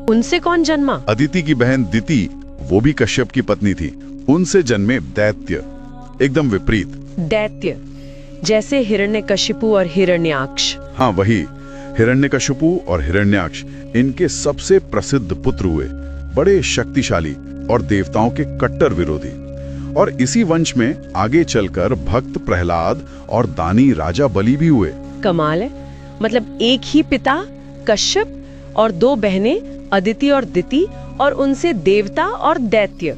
उनसे कौन जन्मा? अदिति की बहन दिति, वो भी कश्यप की पत्नी थी। उनसे जन्मे दैत्य, एकदम विपरीत। दैत्य जैसे हिरण्यकशिपु और हिरण्याक्ष। हाँ वही, हिरण्यकशिपु और हिरण्याक्ष इनके सबसे प्रसिद्ध पुत्र हुए, बड़े शक्तिशाली और देवताओं के कट्टर विरोधी। और इसी वंश में आगे चलकर भक्त प्रहलाद और दानी राजा बलि भी हुए। कमाल है, मतलब एक ही पिता कश्यप और दो बहनें अदिति और दिति, और उनसे देवता और दैत्य,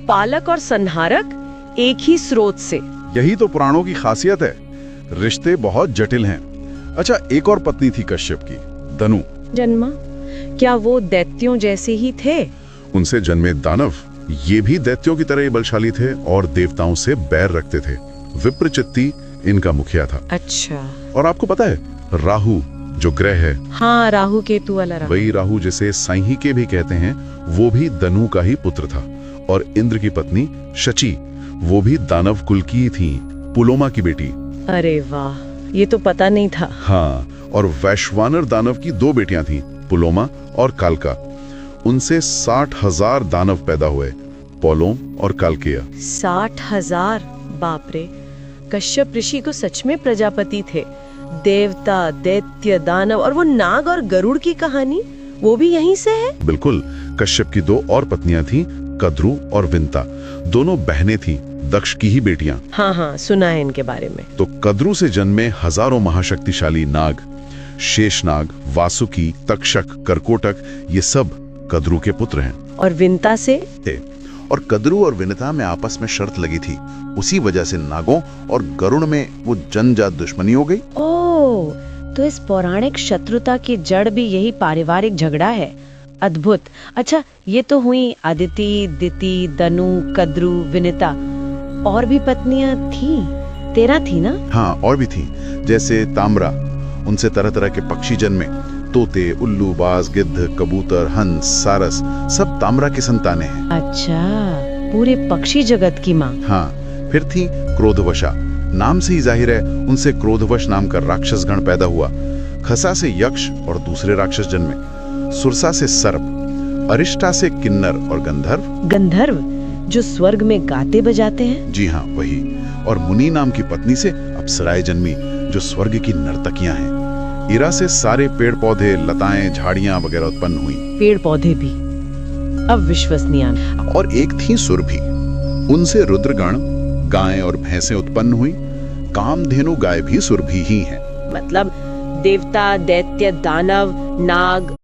पालक और संहारक एक ही स्रोत से। यही तो पुराणों की खासियत है, रिश्ते बहुत जटिल हैं। अच्छा, एक और पत्नी थी कश्यप की, दनु। जन्मा, क्या वो दैत्यों जैसे ही थे? उनसे जन्मे दानव, ये भी दैत्यों की तरह ही बलशाली थे और देवताओं से बैर रखते थे। विप्रचित्ति इनका मुखिया था। अच्छा। और आपको पता है, राहु जो ग्रह है, हाँ, राहु केतु वाला राहु। वही राहु जिसे साइहिके भी कहते हैं, वो भी दनु का ही पुत्र था। और इंद्र की पत्नी शची, वो भी दानव कुल की ही थी, पुलोमा की बेटी। अरे वाह, ये तो पता नहीं था। हाँ, और वैश्वानर दानव की दो बेटियां थीं, पुलोमा और कालका। उनसे 60,000 दानव पैदा हुए, पोलोम और कालकेय। 60,000, बाप रे। कश्यप ऋषि को सच में प्रजापति थे। देवता, दैत्य, दानव और वो नाग और गरुड़ की कहानी, वो भी यहीं से है? बिल्कुल। कश्यप की दो और पत्नियां थीं, कद्रु और विंता। दोनों बहनें थीं, दक्ष की ही बेटियां। हाँ हाँ, सुना है इनके बारे में। तो कद्रु से जन्मे हजारों महाशक्तिशाली नाग, शेषनाग, वासुकी, तक्षक, करकोटक, ये सब कद्रु के पुत्र हैं। और विंता से? और कद्रु और विनता में आपस में शर्त लगी थी, उसी वजह से नागों और गरुड़ में वो जन्मजात दुश्मनी हो गई। ओह, तो इस पौराणिक शत्रुता की जड़ भी यही पारिवारिक झगड़ा है। अद्भुत। अच्छा, ये तो हुई अदिति, दिति, दनु, कद्रु, विनिता। और भी पत्नियां थी? 13 थी ना? हाँ, और भी थी, जैसे ताम्रा। उनसे तरह तरह के पक्षी जन्मे, तोते, उल्लू, बाज, गिद्ध, कबूतर, हंस, सारस, सब ताम्रा की संतानें हैं। अच्छा, पूरे पक्षी जगत की माँ। हाँ, फिर थी क्रोधवशा। नाम से ही जाहिर है, उनसे क्रोधवश नाम का राक्षस गण पैदा हुआ। खसा से यक्ष और दूसरे राक्षस जन्मे, सुरसा से सर्प, अरिष्टा से किन्नर और गंधर्व। गंधर्व जो स्वर्ग में गाते बजाते हैं? जी हाँ, वही। और मुनि नाम की पत्नी से अप्सराएं जन्मी, जो स्वर्ग की नर्तकियां हैं। इरा से सारे पेड़ पौधे, लताएं, झाड़ियां वगैरह उत्पन्न हुई। पेड़ पौधे भी? अब विश्वसनीय। और एक थी सुरभि, उनसे रुद्रगण, गायें और भैंसें उत्पन्न हुई। कामधेनु गाय भी सुरभि ही है। मतलब देवता, दैत्य, दानव, नाग